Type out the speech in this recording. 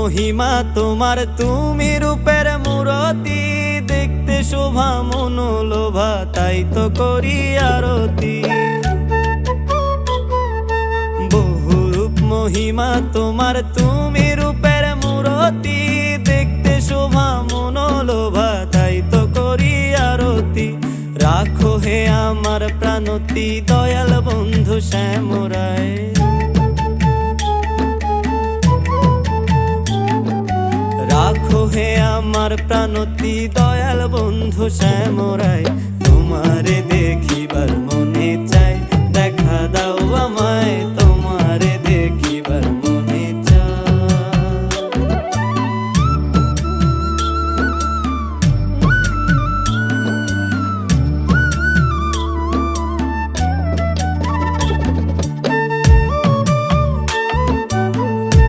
মহিমা তোমার, তুমি রূপের মূরতি, দেখতে শোভা মনোলোভা, তাই তো করি আরতি। বহুরূপ মহিমা তোমার, তুমি রূপের মূরতি, দেখতে শোভা মনোলোভা, তাই তো করি আরতি। রাখো হে আমার প্রাণতি, দয়াল বন্ধু শ্যামরায়। রাখো হে আমার প্রাণতি, দয়াল বন্ধু শ্যামরায়। তোমারে দেখিবার মনে